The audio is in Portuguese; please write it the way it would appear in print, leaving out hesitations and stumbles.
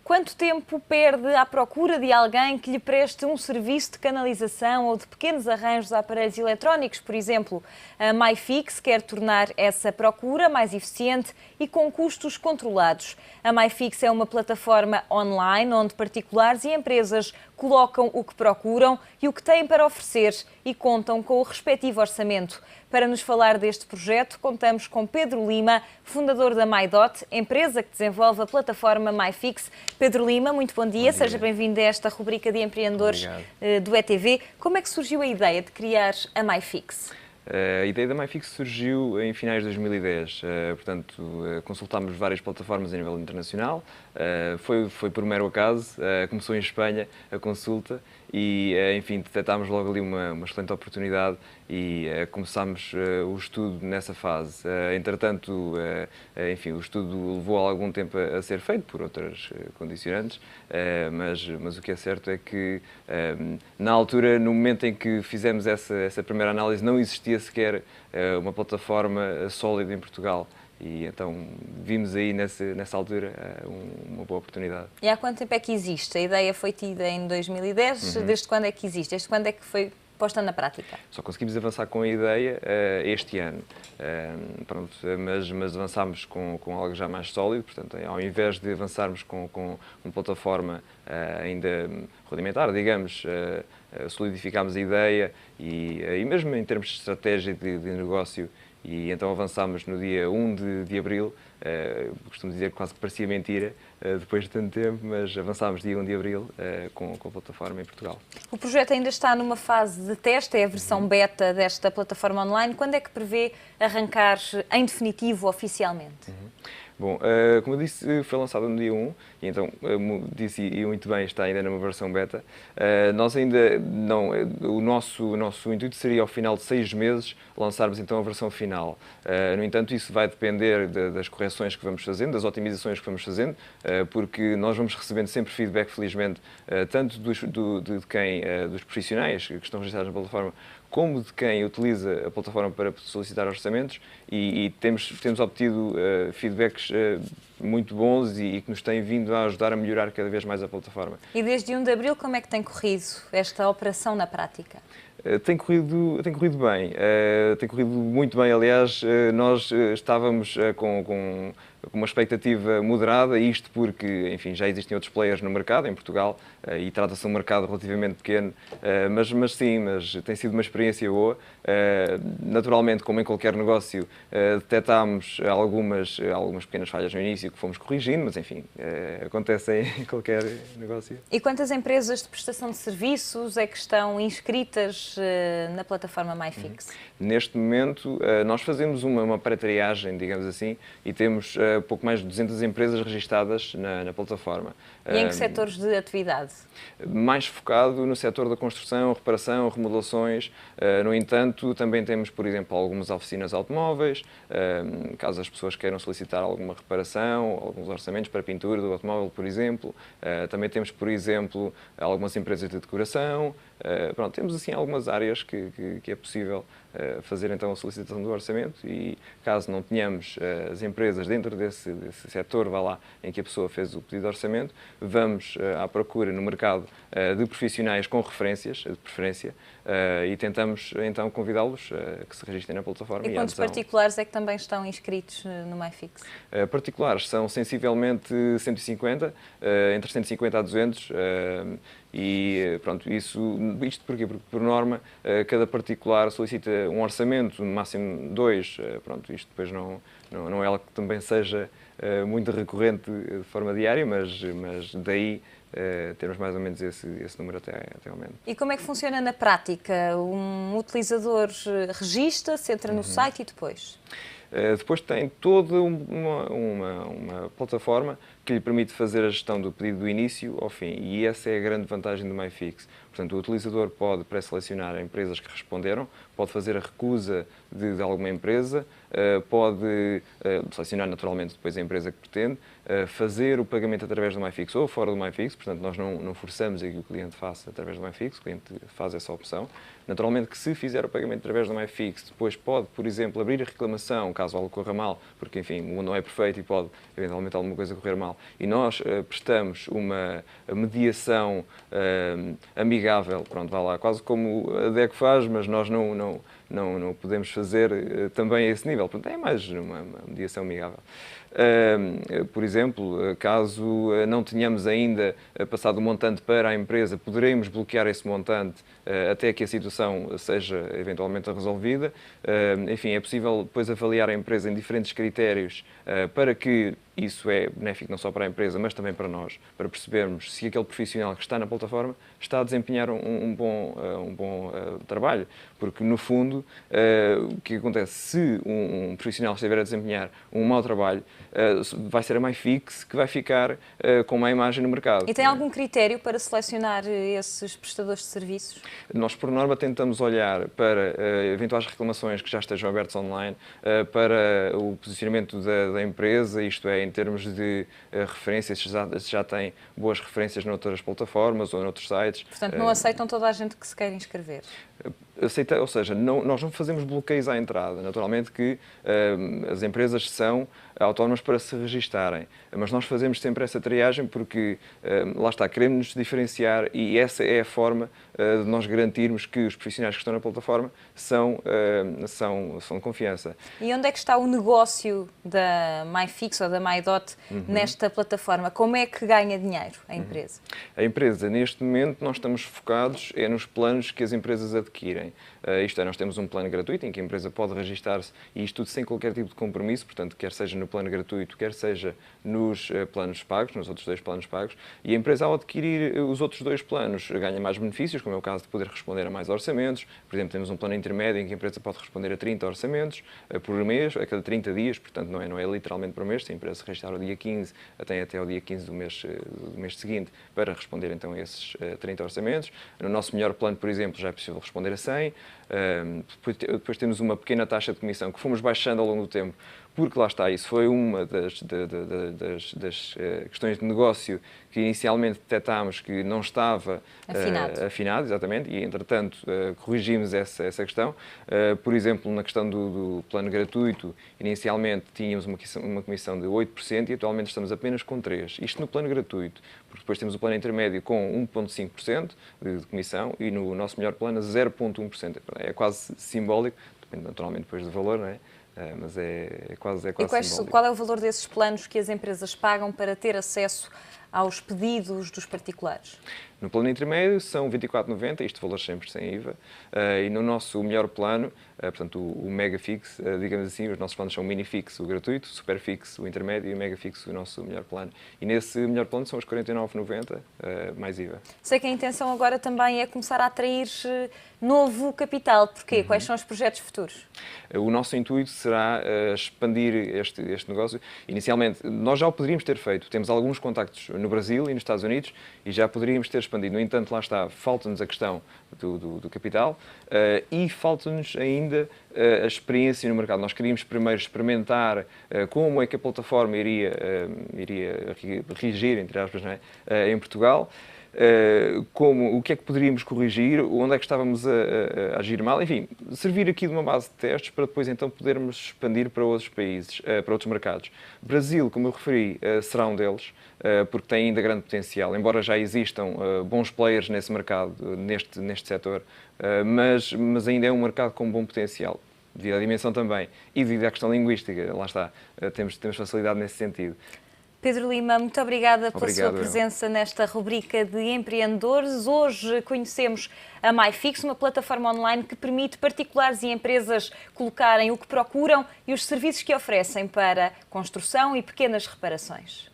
Quanto tempo perde à procura de alguém que lhe preste um serviço de canalização ou de pequenos arranjos a aparelhos eletrónicos? Por exemplo, a MyFix quer tornar essa procura mais eficiente e com custos controlados. A MyFix é uma plataforma online onde particulares e empresas colocam o que procuram e o que têm para oferecer e contam com o respectivo orçamento. Para nos falar deste projeto, contamos com Pedro Lima, fundador da MyDot, empresa que desenvolve a plataforma MyFix. Pedro Lima, muito bom dia. Seja bem-vindo a esta rubrica de empreendedores do ETV. Como é que surgiu a ideia de criar a MyFix? A ideia da MyFix surgiu em finais de 2010, portanto, consultámos várias plataformas a nível internacional, foi por mero acaso, começou em Espanha a consulta e, enfim, detectámos logo ali uma excelente oportunidade e começámos o estudo nessa fase. Entretanto, enfim, o estudo levou algum tempo a ser feito por outras condicionantes, mas o que é certo é que, na altura, no momento em que fizemos essa primeira análise, não existia sequer uma plataforma sólida em Portugal. E então vimos aí nessa altura uma boa oportunidade. E há quanto tempo é que existe? A ideia foi tida em 2010, desde quando é que existe? Desde quando é que foi posta na prática? Só conseguimos avançar com a ideia este ano, pronto, mas avançámos com algo já mais sólido, portanto, ao invés de avançarmos com uma plataforma ainda rudimentar, digamos, solidificámos a ideia e mesmo em termos de estratégia de negócio. E então avançámos no dia 1 de abril, costumo dizer que quase que parecia mentira, depois de tanto tempo, mas avançámos dia 1 de abril com a plataforma em Portugal. O projeto ainda está numa fase de teste, é a versão beta desta plataforma online. Quando é que prevê arrancar em definitivo, oficialmente? Bom, como eu disse, foi lançado no dia 1, e então, disse e muito bem, está ainda numa versão beta. Nós ainda não, o nosso intuito seria, ao final de 6 meses, lançarmos então a versão final. No entanto, isso vai depender das correções que vamos fazendo, das otimizações que vamos fazendo, porque nós vamos recebendo sempre feedback, felizmente, tanto dos profissionais que estão registrados na plataforma, como de quem utiliza a plataforma para solicitar orçamentos e temos obtido feedbacks muito bons e que nos têm vindo a ajudar a melhorar cada vez mais a plataforma. E desde 1 de abril, como é que tem corrido esta operação na prática? Tem corrido bem, tem corrido muito bem. Aliás, nós estávamos com uma expectativa moderada, isto porque, enfim, já existem outros players no mercado, em Portugal, e trata-se de um mercado relativamente pequeno, mas tem sido uma experiência boa. Naturalmente, como em qualquer negócio, detectámos algumas pequenas falhas no início que fomos corrigindo, mas enfim, acontece em qualquer negócio. E quantas empresas de prestação de serviços é que estão inscritas na plataforma MyFix? Neste momento, nós fazemos uma pré-triagem, digamos assim, e temos pouco mais de 200 empresas registadas na plataforma. E em que setores de atividade? Mais focado no setor da construção, reparação, remodelações. No entanto, também temos, por exemplo, algumas oficinas automóveis, caso as pessoas queiram solicitar alguma reparação, alguns orçamentos para pintura do automóvel, por exemplo. Também temos, por exemplo, algumas empresas de decoração. Pronto, temos assim algumas áreas que é possível fazer então a solicitação do orçamento e caso não tenhamos as empresas dentro desse setor, vá lá, em que a pessoa fez o pedido de orçamento, vamos à procura no mercado de profissionais com referências, de preferência, e tentamos então convidá-los a que se registrem na plataforma. E quantos particulares é que também estão inscritos no MyFix? Particulares são sensivelmente 150, entre 150 a 200, e pronto, isto porquê? Porque por norma cada particular solicita um orçamento, no máximo 2, pronto, isto depois não é algo que também seja muito recorrente de forma diária, mas daí temos mais ou menos esse número até ao momento. E como é que funciona na prática? Um utilizador registra-se, entra no site e depois? Depois tem toda uma plataforma que lhe permite fazer a gestão do pedido do início ao fim. E essa é a grande vantagem do MyFix. Portanto, o utilizador pode pré-selecionar empresas que responderam, pode fazer a recusa de alguma empresa, pode selecionar naturalmente depois a empresa que pretende, fazer o pagamento através do MyFix ou fora do MyFix, portanto nós não forçamos que o cliente faça através do MyFix, o cliente faz essa opção. Naturalmente que se fizer o pagamento através do MyFix, depois pode, por exemplo, abrir a reclamação, caso algo corra mal, porque enfim, o mundo não é perfeito e pode eventualmente alguma coisa correr mal, e nós prestamos uma mediação amigável, pronto, vá lá, quase como a DECO faz, mas nós não podemos fazer também a esse nível, portanto é mais uma mediação amigável. Por exemplo, caso não tenhamos ainda passado o montante para a empresa, poderemos bloquear esse montante até que a situação seja eventualmente resolvida. Enfim, é possível depois avaliar a empresa em diferentes critérios para que isso é benéfico não só para a empresa, mas também para nós, para percebermos se aquele profissional que está na plataforma está a desempenhar um bom trabalho. Porque, no fundo, o que acontece? Se um profissional estiver a desempenhar um mau trabalho, vai ser a MyFix que vai ficar com má imagem no mercado. E tem algum critério para selecionar esses prestadores de serviços? Nós, por norma, tentamos olhar para eventuais reclamações que já estejam abertas online, para o posicionamento da empresa, isto é, em termos de referências, se já tem boas referências noutras plataformas ou noutros sites. Portanto, não aceitam toda a gente que se quer inscrever? Aceita, ou seja, nós não fazemos bloqueios à entrada. Naturalmente que as empresas são autónomas para se registarem, mas nós fazemos sempre essa triagem porque, lá está, queremos nos diferenciar e essa é a forma de nós garantirmos que os profissionais que estão na plataforma são de confiança. E onde é que está o negócio da MyFix ou da MyDot nesta plataforma? Como é que ganha dinheiro a empresa? A empresa, neste momento, nós estamos focados nos planos que as empresas adquirem. Isto é, nós temos um plano gratuito em que a empresa pode registar-se e isto tudo sem qualquer tipo de compromisso, portanto, quer seja no plano gratuito, quer seja nos planos pagos, nos outros 2 planos pagos, e a empresa, ao adquirir os outros 2 planos, ganha mais benefícios, como é o caso de poder responder a mais orçamentos. Por exemplo, temos um plano intermédio em que a empresa pode responder a 30 orçamentos por mês, a cada 30 dias, portanto, não é literalmente por mês. Se a empresa se registrar ao dia 15, tem até ao dia 15 do mês seguinte para responder então a esses 30 orçamentos. No nosso melhor plano, por exemplo, já é possível responder a 100. Depois temos uma pequena taxa de comissão que fomos baixando ao longo do tempo, porque lá está, isso foi uma das questões de negócio que inicialmente detectámos que não estava afinado, exatamente, e entretanto corrigimos essa questão. Por exemplo, na questão do plano gratuito, inicialmente tínhamos uma comissão de 8% e atualmente estamos apenas com 3%. Isto no plano gratuito, porque depois temos o plano intermédio com 1,5% de comissão e no nosso melhor plano 0,1%. É quase simbólico, depende naturalmente depois do valor, não é? Mas é quase simbólico. Qual é o valor desses planos que as empresas pagam para ter acesso aos pedidos dos particulares? No plano intermédio são 24,90, isto valor sempre sem IVA, e no nosso melhor plano, portanto o MegaFix, digamos assim, os nossos planos são o MiniFix, o gratuito, o SuperFix, o intermédio e o MegaFix, o nosso melhor plano. E nesse melhor plano são os 49,90 mais IVA. Sei que a intenção agora também é começar a atrair novo capital. Porquê? Quais são os projetos futuros? O nosso intuito será expandir este negócio. Inicialmente, nós já o poderíamos ter feito. Temos alguns contactos no Brasil e nos Estados Unidos e já poderíamos ter expandido. No entanto, lá está, falta-nos a questão do capital e falta-nos ainda a experiência no mercado. Nós queríamos primeiro experimentar como é que a plataforma iria reagir, entre aspas, não é? Em Portugal. O que é que poderíamos corrigir, onde é que estávamos a agir mal, enfim, servir aqui de uma base de testes para depois então podermos expandir para outros países, para outros mercados. Brasil, como eu referi, será um deles, porque tem ainda grande potencial, embora já existam bons players nesse mercado, neste setor, mas ainda é um mercado com bom potencial, devido à dimensão também e devido à questão linguística, lá está, temos facilidade nesse sentido. Pedro Lima, muito obrigada pela sua presença nesta rubrica de empreendedores. Hoje conhecemos a MyFix, uma plataforma online que permite particulares e empresas colocarem o que procuram e os serviços que oferecem para construção e pequenas reparações.